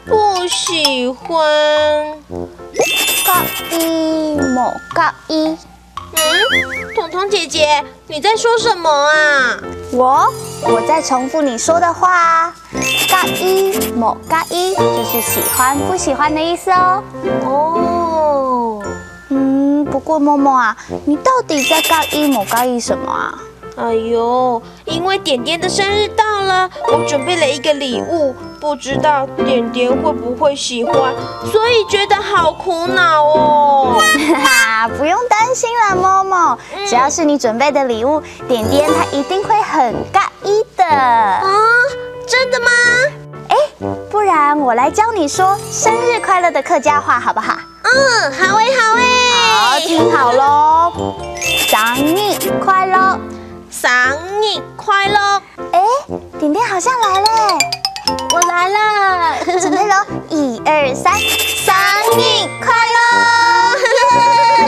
不喜欢。介意冇介意？彤彤姐姐，你在说什么啊？我在重复你说的话啊。介意冇介意就是喜欢不喜欢的意思哦。哦，不过默默啊，你到底在介意冇介意什么啊？哎呦，因为点点的生日到了，我准备了一个礼物，不知道点点会不会喜欢，所以觉得好苦恼哦。哈哈，不用担心啦，默默，只要是你准备的礼物，点点他一定会很介意的。啊，真的吗？不然我来教你说生日快乐的客家话好不好？好诶，好诶。好，听好喽，生日快乐。生日快乐！点点好像来了，我来了，准备喽，1、2、3，生日快乐！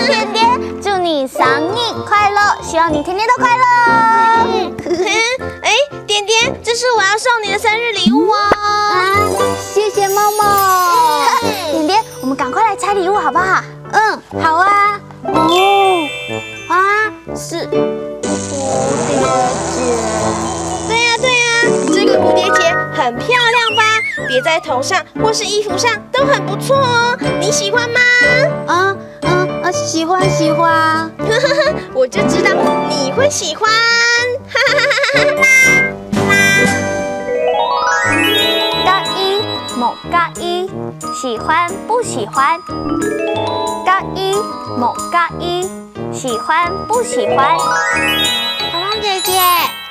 点点，祝你生日快乐，希望你天天都快乐。点点，这是我要送你的生日礼物哦。谢谢默默。点点，我们赶快来拆礼物好不好？好啊。是。蝴蝶结，对呀，这个蝴蝶结很漂亮吧？别在头上或是衣服上都很不错哦。你喜欢吗？喜欢。我就知道你会喜欢。介意冇介意，喜欢不喜欢？介意冇介意，喜欢不喜欢？彤彤姐姐，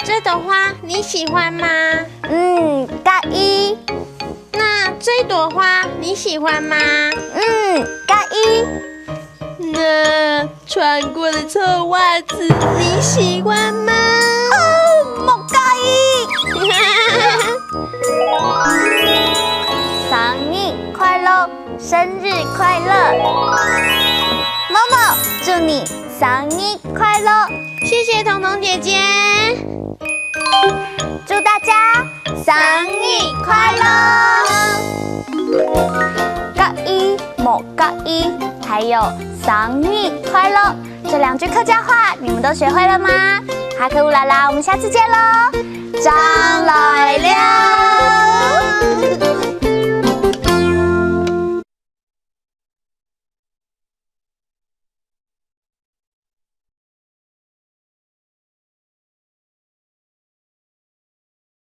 这朵花你喜欢吗？介意。那这朵花你喜欢吗？介意。那穿过的臭袜子你喜欢吗？冇介意。生日快乐，生日快乐！默默，祝你生日快乐！谢谢彤彤姐姐，祝大家生日快乐！介意冇介意，还有生日快乐这2句客家话，你们都学会了吗？哈克乌拉拉，我们下次见喽！张来了。